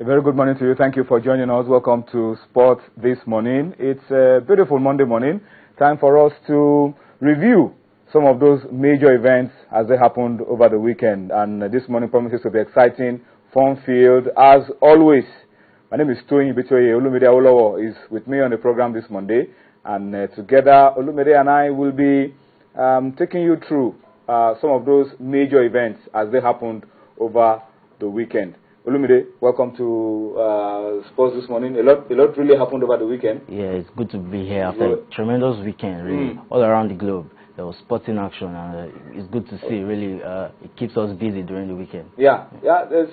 A very good morning to you. Thank you for joining us. Welcome to Sport this morning. It's a beautiful Monday morning. Time for us to review some of those major events as they happened over the weekend. And this morning promises to be exciting, fun-filled, as always. My name is Toyin Bitoye. Olumide Awolowo is with me on the program this Monday. And together, Olumide and I will be taking you through some of those major events as they happened over the weekend. Olumide, welcome to Sports this morning. A lot really happened over the weekend. Yeah, it's good to be here after a tremendous weekend, really, all around the globe. There was sporting action, and it's good to see, really. It keeps us busy during the weekend. Yeah, there's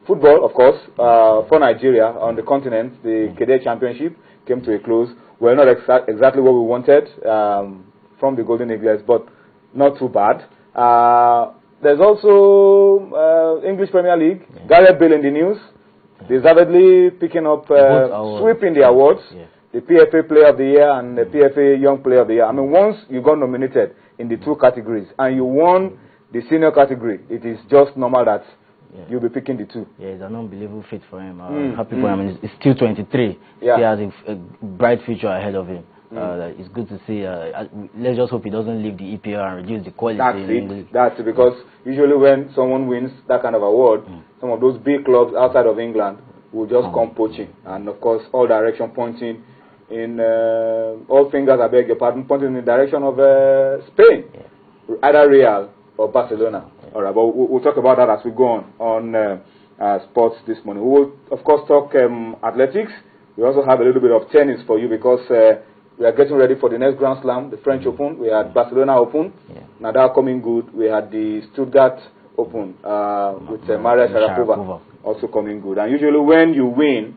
football, of course, for Nigeria on the continent. The Cadet Championship came to a close. We're not exactly what we wanted from the Golden Eaglets, but not too bad. There's also English Premier League. Yeah. Gareth Bale in the news, deservedly picking up, sweeping the awards, the PFA Player of the Year and the PFA Young Player of the Year. I mean, once you got nominated in the two categories and you won the senior category, it is just normal that you'll be picking the two. Yeah, it's an unbelievable feat for him. Happy for him. He's still 23. Yeah. He has a bright future ahead of him. It's good to see. Let's just hope he doesn't leave the EPL and reduce the quality. That's it, because usually when someone wins that kind of award, some of those big clubs outside of England will just come poaching. And of course, all direction pointing in, all fingers, I beg your pardon, pointing in the direction of Spain, either Real or Barcelona. All right, but we'll talk about that as we go on sports this morning. We will, of course, talk athletics. We also have a little bit of tennis for you because we are getting ready for the next Grand Slam, the French Open. We had Barcelona Open. Now that coming good. We had the Stuttgart Open with Maria Sharapova also coming good. And usually when you win,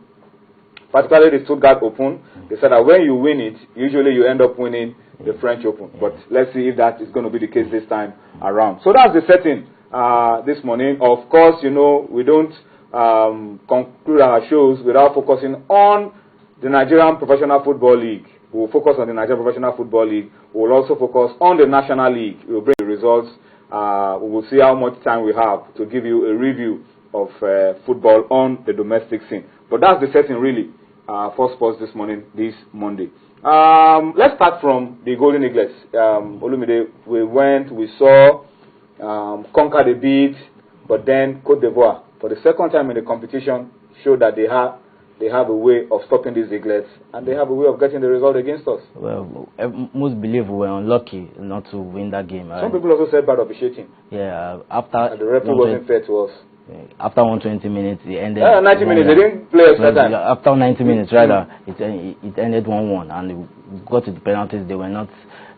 particularly the Stuttgart Open, they said that when you win it, usually you end up winning the French Open. But let's see if that is going to be the case this time around. So that's the setting this morning. Of course, you know, we don't conclude our shows without focusing on the Nigerian Professional Football League. We will focus on the Nigerian Professional Football League. We will also focus on the National League. We will bring the results. We will see how much time we have to give you a review of football on the domestic scene. But that's the setting, really, for sports this morning, this Monday. Let's start from the Golden Eaglets. Olumide, we saw, conquered a bit, but then Côte d'Ivoire, for the second time in the competition, showed that they have a way of stopping these Eaglets, and they have a way of getting the result against us. Well, most believe we were unlucky not to win that game. Some people also said bad officiating. Yeah, after the referee wasn't fair to us. After 120 minutes, it ended. 90 minutes. They didn't play extra time. After 90 minutes, rather, it ended 1-1, and we got to the penalties. They were not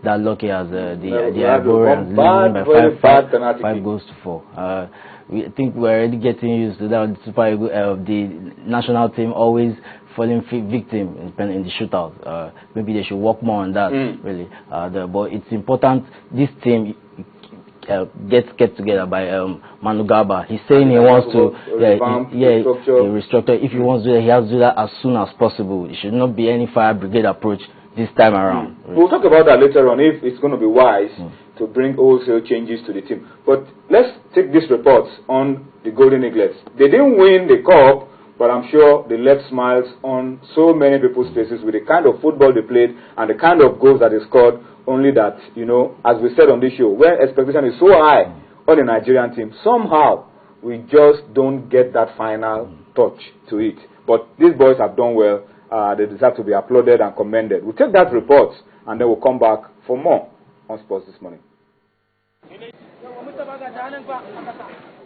that lucky as the Ivorians, losing by 5 goals to 4. I think we're already getting used to that. The national team always falling victim in the shootout. Maybe they should work more on that, really. But it's important. This team get together by Manu Garba. He's saying he wants to restructure. If he wants to do that, he has to do that as soon as possible. It should not be any fire brigade approach this time around. We'll talk about that later on, if it's going to be wise to bring wholesale changes to the team. But let's take these reports on the Golden Eaglets. They didn't win the cup, but I'm sure they left smiles on so many people's faces with the kind of football they played and the kind of goals that they scored. Only that, you know, as we said on this show, when expectation is so high on the Nigerian team, somehow we just don't get that final touch to it. But these boys have done well. They deserve to be applauded and commended. We'll take that report and then we'll come back for more on Sports this morning.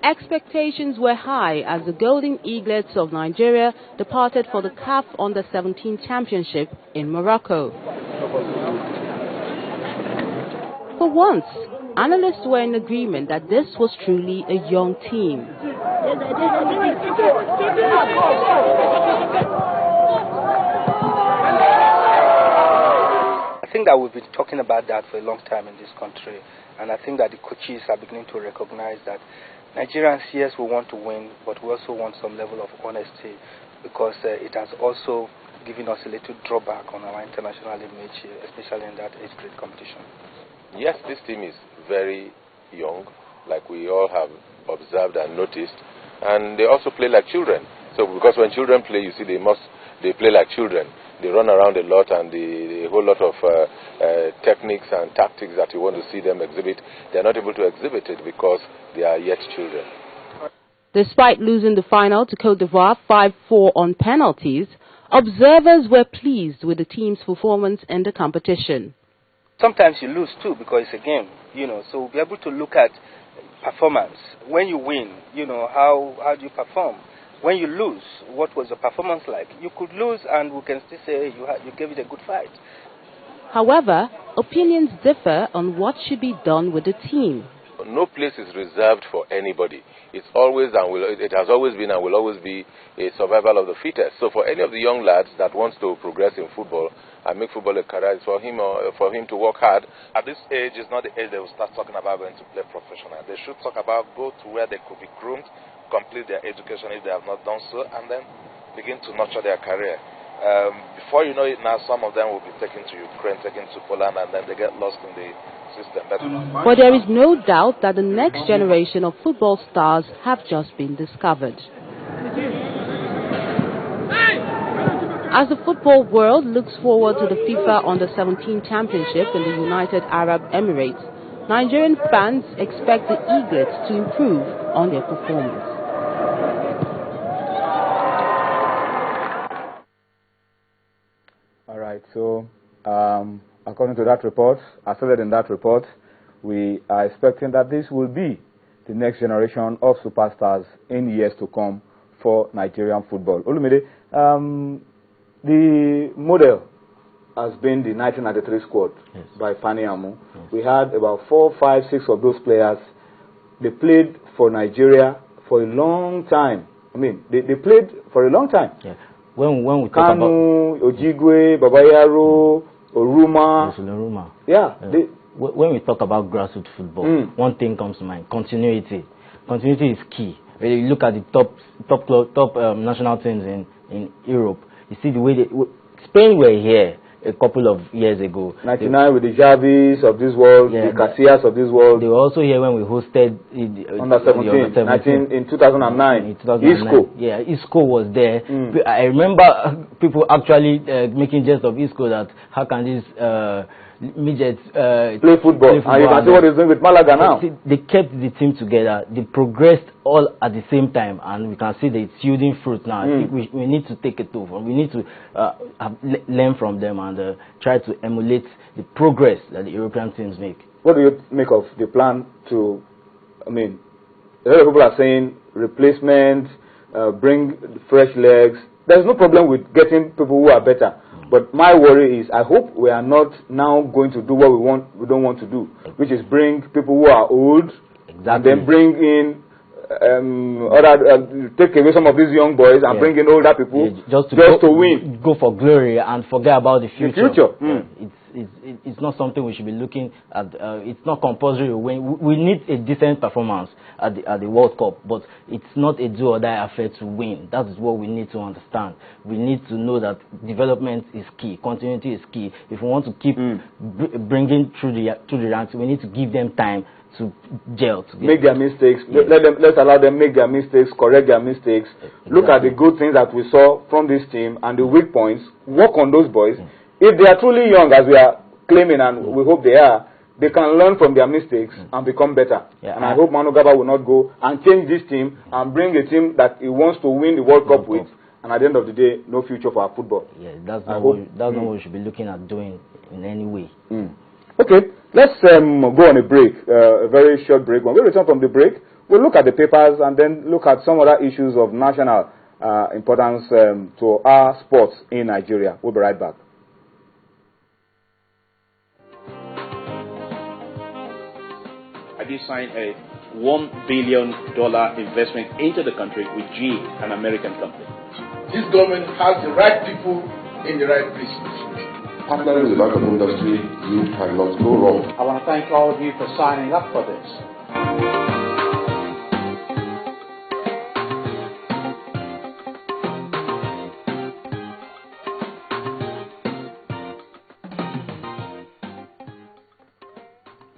Expectations were high as the Golden Eaglets of Nigeria departed for the CAF-U17 Championship in Morocco. For once, analysts were in agreement that this was truly a young team. I think that we've been talking about that for a long time in this country, and I think that the coaches are beginning to recognize that Nigerians, yes, we want to win, but we also want some level of honesty, because it has also given us a little drawback on our international image, especially in that age grade competition. Yes, this team is very young, like we all have observed and noticed, and they also play like children. So because when children play, you see they play like children. They run around a lot, and the whole lot of techniques and tactics that you want to see them exhibit, they are not able to exhibit it because they are yet children. Despite losing the final to Cote d'Ivoire 5-4 on penalties, observers were pleased with the team's performance in the competition. Sometimes you lose too because it's a game, so we'll be able to look at performance. When you win, how do you perform? When you lose, what was the performance like? You could lose and we can still say you gave it a good fight. However, opinions differ on what should be done with the team. No place is reserved for anybody. It's always it has always been and will always be a survival of the fittest. So for any of the young lads that wants to progress in football and make football a career, it's for him to work hard. At this age is not the age they will start talking about going to play professional. They should talk about go to where they could be groomed, complete their education if they have not done so, and then begin to nurture their career. Before you know it now, some of them will be taken to Ukraine, taken to Poland, and then they get lost in the system. But there is no doubt that the next generation of football stars have just been discovered. As the football world looks forward to the FIFA Under-17 Championship in the United Arab Emirates, Nigerian fans expect the Eaglets to improve on their performance. All right, so according to that report, as stated in that report, we are expecting that this will be the next generation of superstars in years to come for Nigerian football. Olumide, the model has been the 1993 squad by Fani Amu. We had about 4, 5, 6 of those players. They played for Nigeria for a long time. I mean, they played for a long time. Yeah. When we talk Kanu, Ojigwe, Babayaro, Oruma. Yeah. When we talk about grassroots football, one thing comes to mind: continuity. Continuity is key. When you look at the top national teams in Europe, you see the way Spain were here a couple of years ago. 99 with the Javis of this world, the Casillas of this world. They were also here when we hosted under 17 in 2009. Isco. Yeah, Isco was there. I remember people actually making jest of Isco that how can this midgets play football. And you can see what he's doing with Malaga now. They kept the team together. They progressed all at the same time, and we can see that it's yielding fruit now. I think we need to take it over. We need to learn from them and try to emulate the progress that the European teams make. What do you make of the plan to, I mean, a lot of people are saying replacement, bring fresh legs. There's no problem with getting people who are better. But my worry is I hope we are not now going to do what we don't want to do, which is bring people who are old and then bring in take away some of these young boys and bring in older people just to win. Go for glory and forget about the future. It's not something we should be looking at. It's not compulsory. We need a decent performance at the World Cup, but it's not a do or die affair to win. That is what we need to understand. We need to know that development is key, continuity is key. If we want to keep bringing through the ranks, we need to give them time to gel together. Make their mistakes. Let's allow them make their mistakes, correct their mistakes. Exactly. Look at the good things that we saw from this team and the weak points. Work on those boys. If they are truly young, as we are claiming, and we hope they are, they can learn from their mistakes and become better. And I hope Manu Gaba will not go and change this team and bring a team that he wants to win the World Cup with. And at the end of the day, no future for our football. Yeah, that's not what we should be looking at doing in any way. Okay, let's go on a break, a very short break. When we return from the break, we'll look at the papers and then look at some other issues of national importance to our sports in Nigeria. We'll be right back. I did sign a $1 billion investment into the country with GE, an American company. This government has the right people in the right places. Partnering with the bank of industry, you cannot go wrong. I want to thank all of you for signing up for this.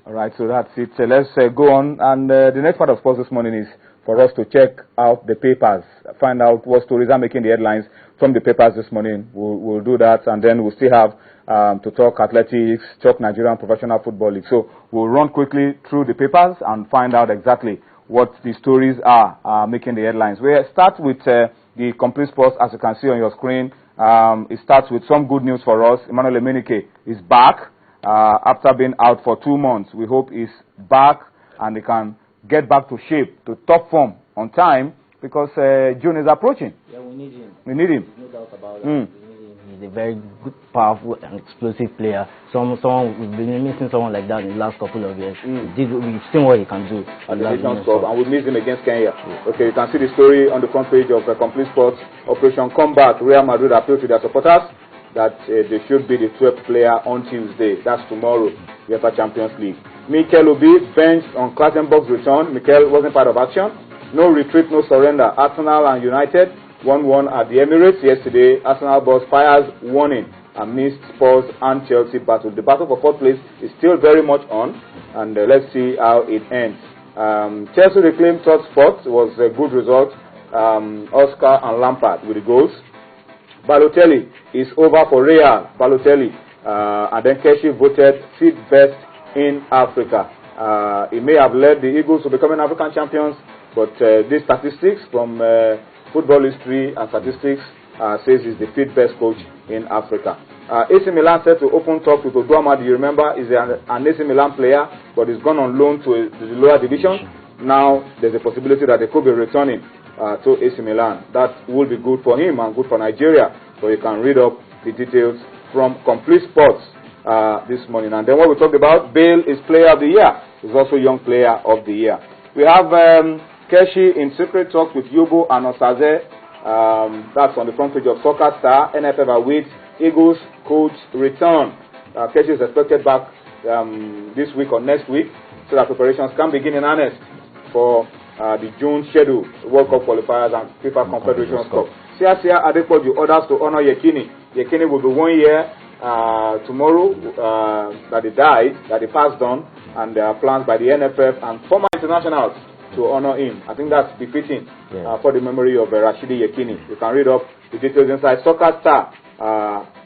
All Right, so that's it. So let's go on. And the next part of sports this morning is for us to check out the papers, find out what stories are making the headlines from the papers this morning. We'll do that, and then we'll still have to talk athletics, talk Nigerian Professional Football League. So we'll run quickly through the papers and find out exactly what the stories are making the headlines. We'll start with the complete sports, as you can see on your screen. It starts with some good news for us. Emmanuel Emenike is back after being out for 2 months. We hope he's back and he can get back to shape, to top form on time, because June is approaching. Yeah, we need him. We need him. No doubt about that. We need him. He's a very good, powerful, and explosive player. Someone we've been missing someone like that in the last couple of years. We've seen what he can do. And we missed him against Kenya. Yeah. Okay, you can see the story on the front page of Complete Sports. Operation Comeback. Real Madrid appealed to their supporters that they should be the 12th player on Tuesday. That's tomorrow, UEFA Champions League. Mikel Obi benched on Klassenberg's return. Mikel wasn't part of action. No retreat, no surrender. Arsenal and United 1-1 at the Emirates yesterday. Arsenal boss fires warning amidst Spurs and Chelsea battle. The battle for 4th place is still very much on, and let's see how it ends. Chelsea reclaimed 3rd spot. It was a good result. Oscar and Lampard with the goals. Balotelli is over for Real. Balotelli. And then Keshi voted 5th best in Africa. He may have led the Eagles to becoming African champions, but these statistics from football history and statistics says he's the 5th best coach in Africa. AC Milan said to open talk with Oduama. Do you remember? He's an AC Milan player, but he's gone on loan to the lower division. Now there's a possibility that they could be returning to AC Milan. That will be good for him and good for Nigeria. So you can read up the details from Complete Sports this morning. And then what we talked about, Bale is Player of the Year. He's also Young Player of the Year. We have Keshi in secret talks with Yobo and Osaze. That's on the front page of Soccer Star. NFF awaits Eagles coach return. Keshi is expected back this week or next week, so that preparations can begin in earnest for the June schedule, World Cup qualifiers and FIFA Confederations Cup. Sia Adepoju orders to honor Yekini. Yekini will be 1 year tomorrow that he died, that he passed on, and there are plans by the NFF and former internationals to honor him. I think that's befitting for the memory of Rashidi Yekini. You can read up the details inside Soccer Star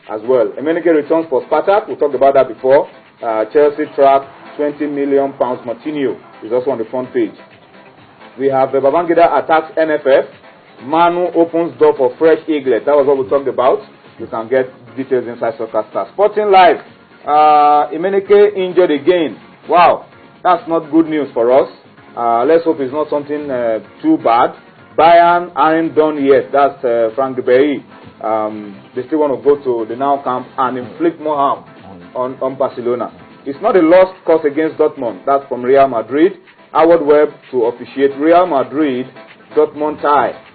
as well. Emenike returns for Spartak. We talked about that before. Chelsea track £20 million Martinho is also on the front page. We have Babangida attacks NFF. Manu opens door for fresh Eaglet. That was what we talked about. You can get details inside Soccer Star. Sporting Life. Emenike injured again. Wow, that's not good news for us. Let's hope it's not something too bad. Bayern aren't done yet. That's Frank Ribery. They still want to go to the now camp and inflict more harm on Barcelona. It's not a lost cause against Dortmund. That's from Real Madrid. Howard Webb to officiate Real Madrid Dortmund tie.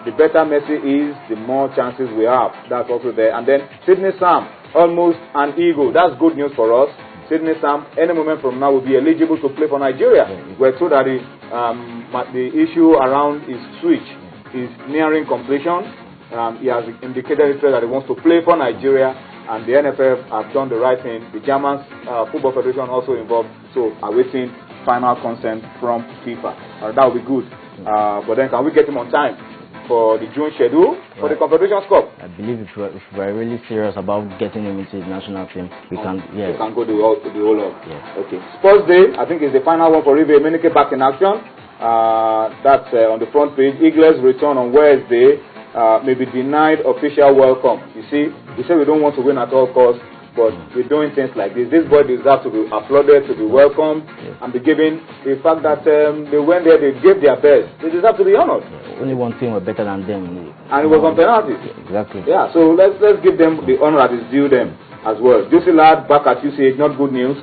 The better Messi is, the more chances we have. That's also there. And then Sidney Sam, almost an eagle. That's good news for us. Sidney Sam, any moment from now, will be eligible to play for Nigeria. We're told that the issue around his switch is nearing completion. He has indicated that he wants to play for Nigeria, and the NFF have done the right thing. The German Football Federation also involved, so awaiting final consent from FIFA. That will be good. But then, can we get him on time for the June schedule for the Confederations Cup? I believe if we're really serious about getting him into the national team, we can. Yeah, we can go the whole of. Yeah. Okay. Sports Day, I think, is the final one for Rive Emenike back in action. That's on the front page. Eagles return on Wednesday. May be denied official welcome. You see, we say we don't want to win at all costs, but we're doing things like this. This boy deserves to be applauded, to be welcomed, and be given the fact that they went there, they gave their best. They deserve to be honored. Only one team was better than them. And it was on penalties. Exactly. Yeah, so let's give them the honor that is due them as well. Josie Lad back at UCH, not good news.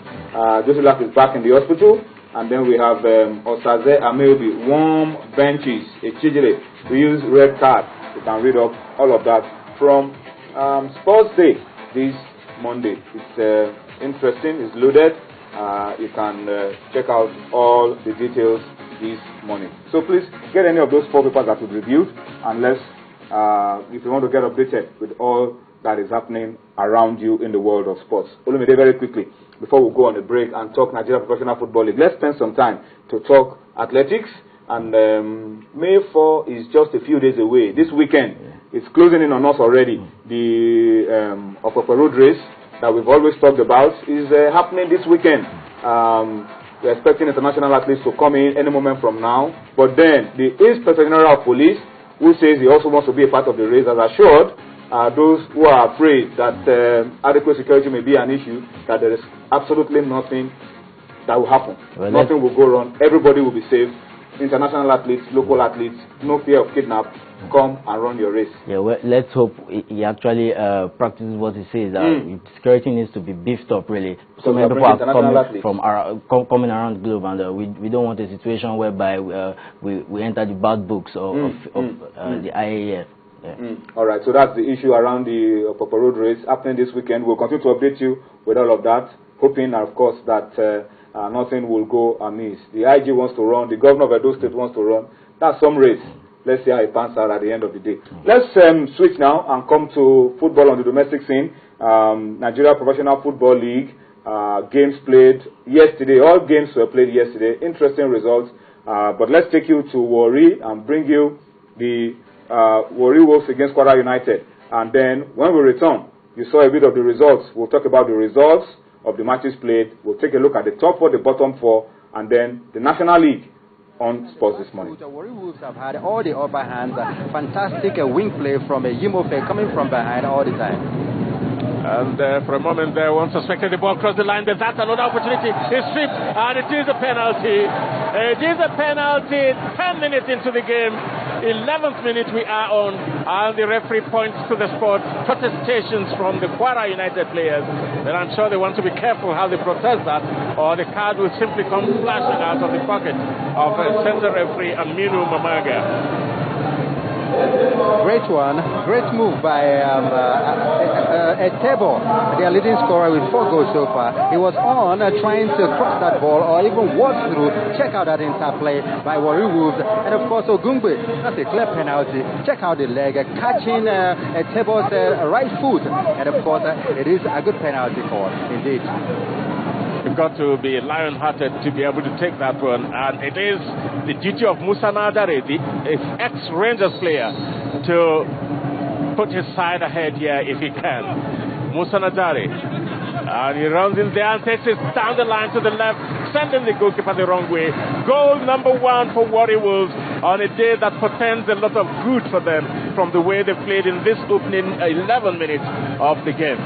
Josie Lad is back in the hospital. And then we have Osaze Ameobi, warm benches, a Chijile, we use red card. You can read up all of that from Sports Day this Monday. It's interesting, it's loaded. You can check out all the details this morning. So please get any of those 4 papers that we reviewed, and let's, if you want to get updated with all that is happening around you in the world of sports. Olumide, very quickly, before we go on a break and talk Nigeria Professional Football League, let's spend some time to talk athletics. And May 4 is just a few days away. This weekend, it's closing in on us already. The Okpokpo Road race that we've always talked about is happening this weekend. We're expecting international athletes to come in any moment from now. But then, the Inspector General of Police, who says he also wants to be a part of the race, has assured those who are afraid that adequate security may be an issue, that there is absolutely nothing that will happen. Well, nothing will go wrong. Everybody will be safe. International athletes, local athletes, no fear of kidnap. Come and run your race. Yeah, well, let's hope he actually practices what he says. Security needs to be beefed up, really. So many people are coming around the globe, and we don't want a situation whereby we enter the bad books of the IAF. Yeah. All right, so that's the issue around the Okpokpo Road race happening this weekend. We'll continue to update you with all of that, hoping, of course, that nothing will go amiss. The IG wants to run, the governor of Edo State wants to run. That's some race. Let's see how it pans out at the end of the day. Let's switch now and come to football on the domestic scene. Nigeria Professional Football League, games played yesterday. All games were played yesterday. Interesting results. But let's take you to Warri and bring you the Warri Wolves against Kwara United. And then when we return, you saw a bit of the results. We'll talk about the results of the matches played. We'll take a look at the top four, the bottom four, and then the National League on Sports This Morning. The Warri Wolves have had all the upper hands. Fantastic wing play from Yimofe coming from behind all the time. And for a moment there, one suspected the ball crossed the line. There's another opportunity. It's stripped, and it is a penalty. It is a penalty. 10 minutes into the game, 11th minute we are on, and the referee points to the spot. Protestations from the Kwara United players. And I'm sure they want to be careful how they protest that, or the card will simply come flashing out of the pocket of center referee Aminu Mamaga. Great one, great move by Etebo, their leading scorer with 4 goals so far. He was on trying to cross that ball or even walk through. Check out that interplay by Warri Wolves. And of course, Ogungbe, that's a clear penalty. Check out the leg, catching Etebo's right foot. And of course, it is a good penalty call, indeed. You've got to be lion-hearted to be able to take that one, and it is the duty of Musa Nadare, the ex-Rangers player, to put his side ahead here if he can. Musa Nadare, and he runs in there and takes it down the line to the left, sending the goalkeeper the wrong way. Goal number 1 for Warri Wolves on a day that portends a lot of good for them from the way they played in this opening 11 minutes of the game.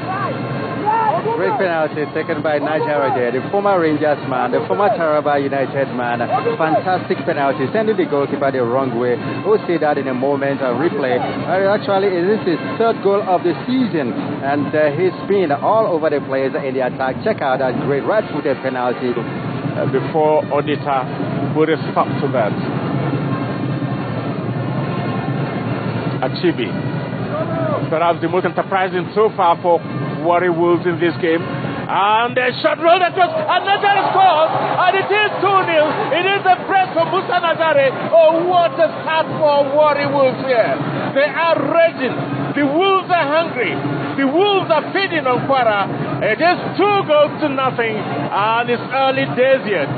Great penalty taken by Nigeria there, the former Rangers man, the former Taraba United man. Fantastic penalty, sending the goalkeeper the wrong way. We'll see that in a moment on replay. Actually, this is his 3rd goal of the season, and he's been all over the place in the attack. Check out that great right-footed penalty. Before Odita put a stop to that. Achibi, perhaps the most enterprising so far for Warri Wolves in this game. And a shot rolled across, and Nazare scores, and it is 2-0. It is a press for Musa Nazare. Oh, what a start for Warri Wolves here. They are raging. The Wolves are hungry. The Wolves are feeding on Kwara. It is 2-0, and it's early days yet.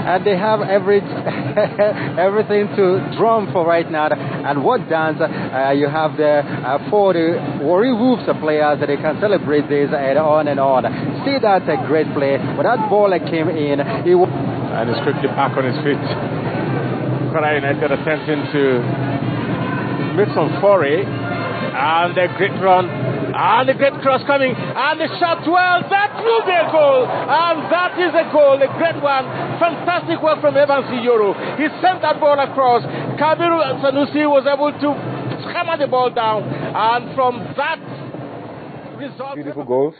And they have everything to drum for right now. And what dance you have there for the Warri Wolves players that they can celebrate this and on and on. See that great play. When that ball came in, and he's quickly back on his feet. Kwara United attempting to make some foray, and a great run. And the great cross coming, and the shot, well, that will be a goal, and that is a goal, a great one. Fantastic work from Evans Iyoro. He sent that ball across. Kabiru Sanusi was able to hammer the ball down, and from that result... Beautiful goals.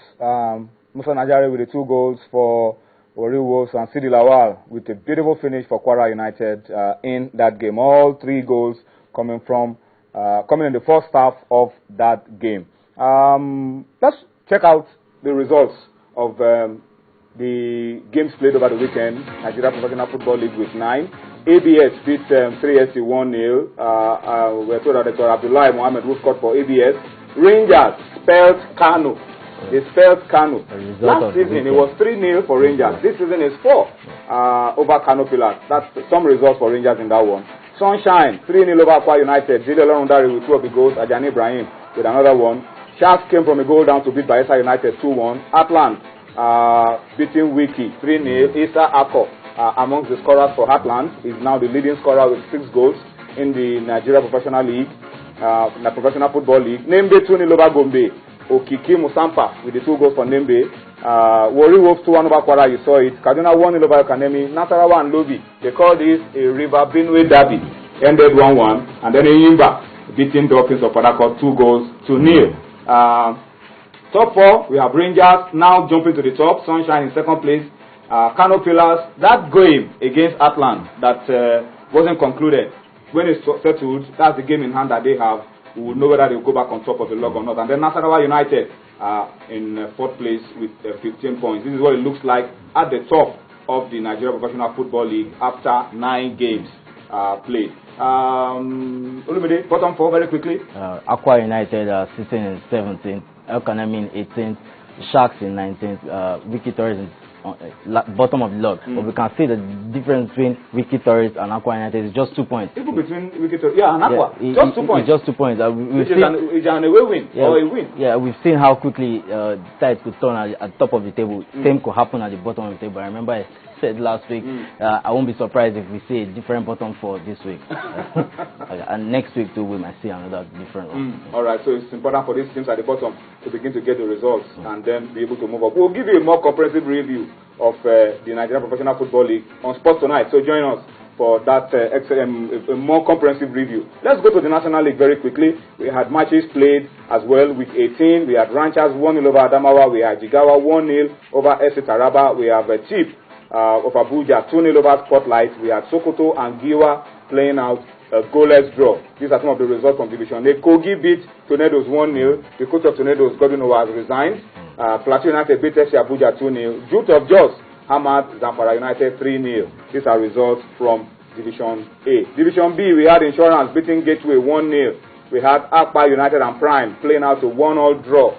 Musa Najari with the 2 goals for Warri Wolves, and Sidi Lawal with a beautiful finish for Kwara United in that game. All 3 goals coming in the first half of that game. Let's check out the results of the games played over the weekend. Nigeria Professional Football League Week 9. ABS beat 3SC 1-0. We're told that it was Abdullah Mohammed who scored for ABS. Rangers spelled Kano. They spelled Kano. Last season it was 3-0 for Rangers. This season is 4 over Kano Pillars. That's some results for Rangers in that one. Sunshine 3-0 over Akwa United. Zidane Londari with 2 of the goals. Ajani Ibrahim with another one. Sharks came from a goal down to beat Bayelsa United 2-1. Atlant beating Wiki 3-0. Issa Ako amongst the scorers for Atlant is now the leading scorer with 6 goals in the Nigeria Professional League, the Professional Football League. Nembe 2-0 over Gombe. Okiki Musampa with the 2 goals for Nembe. Warri Wolves 2-1 over Kwara, you saw it. Kaduna 1-0 over Kanemi. Nasarawa and Lobi. They call this a River Benue derby. Ended 1-1. And then Eyimba beating Dolphins of Padakot 2 goals to 0. Top 4, we have Rangers now jumping to the top. Sunshine in second place. Kano Pillars, that game against Atlant that wasn't concluded. When it's settled, that's the game in hand that they have. We will know whether they will go back on top of the log or not. And then Nasarawa United in 4th place with 15 points. This is what it looks like at the top of the Nigeria Professional Football League after 9 games played. Olumide, bottom 4 very quickly. Akwa United sitting in 17th, El Kanemi in 18th, Sharks in 19th, Wiki Tourist in bottom of the log. But we can see the difference between Wiki Tourist and Akwa United is just 2 points. Even between Wiki Tourist, and Aqua, just 2 points. Just 2 points. Which is an away win or a win. Yeah, we've seen how quickly tides could turn at the top of the table. Same could happen at the bottom of the table. I remember I said last week, I won't be surprised if we see a different bottom 4 this week. And next week too, we might see another different one. Alright, so it's important for these teams at the bottom to begin to get the results and then be able to move up. We'll give you a more comprehensive review of the Nigerian Professional Football League on Sports Tonight. So join us for that a more comprehensive review. Let's go to the National League very quickly. We had matches played as well. Week 18, we had Ranchers 1-0 over Adamawa. We had Jigawa 1-0 over SC Taraba. We have Chief of Abuja 2-0 over Spotlight. We had Sokoto and Giwa playing out a goalless draw. These are some of the results from Division A. Kogi beat Tornadoes 1-0. The coach of Tornadoes, Golden Eaglets, has resigned. Plateau United beat FC Abuja 2-0. Jute of Jos hammered Zamfara United 3-0. These are results from Division A. Division B, we had Insurance beating Gateway 1-0. We had Akpa United and Prime playing out a 1-1 draw.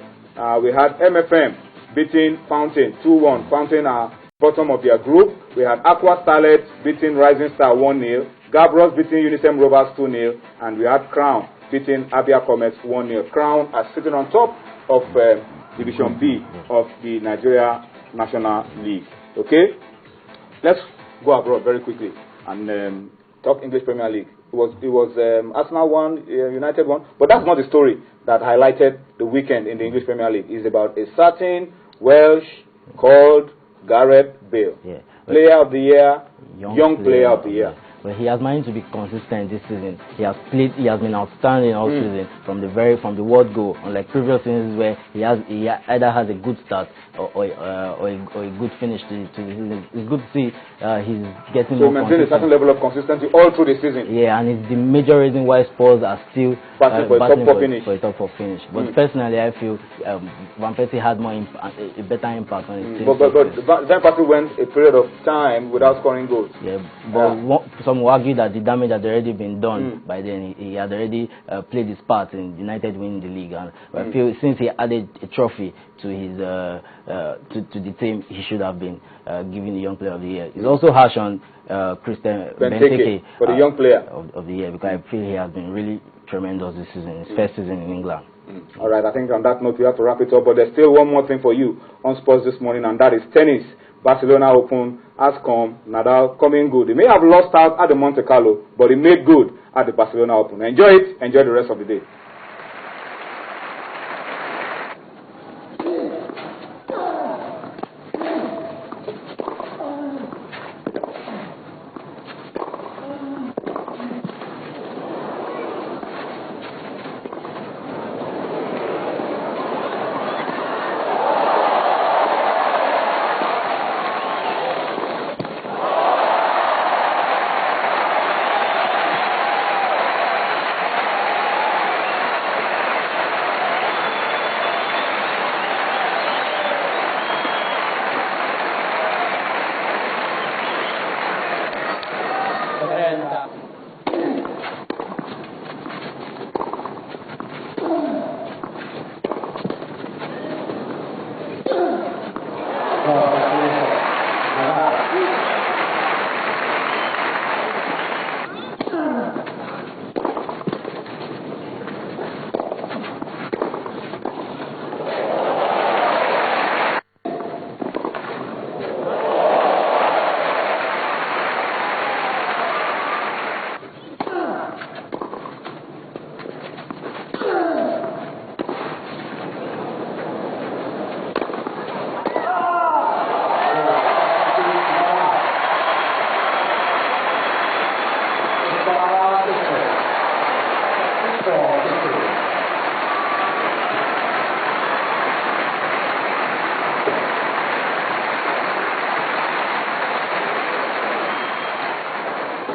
We had MFM beating Fountain 2-1. Fountain are bottom of their group. We had Aqua Starlet beating Rising Star 1-0. Gabros beating Unisem Rovers 2-0. And we had Crown beating Abia Comets 1-0. Crown are sitting on top of Division B of the Nigeria National League. Okay? Let's go abroad very quickly and talk English Premier League. It was Arsenal won, United won, but that's not the story that highlighted the weekend in the English Premier League. It's about a certain Welsh called Gareth Bale, Player of the Year, Young Player of the Year. But he has managed to be consistent this season. He has been outstanding all season from the word go. Unlike previous seasons where he either has a good start or a good finish to the season. It's good to see he's getting more consistent. So maintain a certain level of consistency all through the season. Yeah, and it's the major reason why Spurs are still battling for a top 4 finish. But personally, I feel Van Persie had a better impact on his team. But Van Persie went a period of time without scoring goals. Yeah, but some will argue that the damage had already been done by then. He had already played his part in United winning the league, and I feel since he added a trophy to his to the team, he should have been given the Young Player of the Year. He's also harsh on Christian Benteke for the Young Player of the Year, because I feel he has been really tremendous this season, his first season in England. All right, I think on that note we have to wrap it up, but there's still one more thing for you on sports this morning, and that is tennis. Barcelona Open has come, Nadal coming good. He may have lost out at the Monte Carlo, but he made good at the Barcelona Open. Enjoy it, enjoy the rest of the day.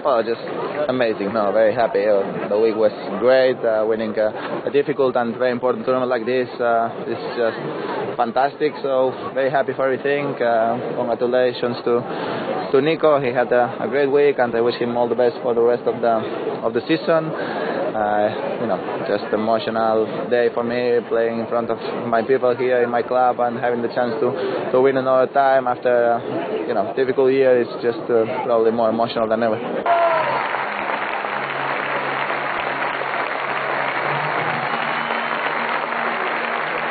Oh, just amazing. No, very happy. The week was great. Winning a difficult and very important tournament like this is just fantastic. So very happy for everything. Congratulations to Nico. He had a great week, and I wish him all the best for the rest of the season. Just emotional day for me, playing in front of my people here in my club and having the chance to win another time after difficult year. It's just probably more emotional than ever.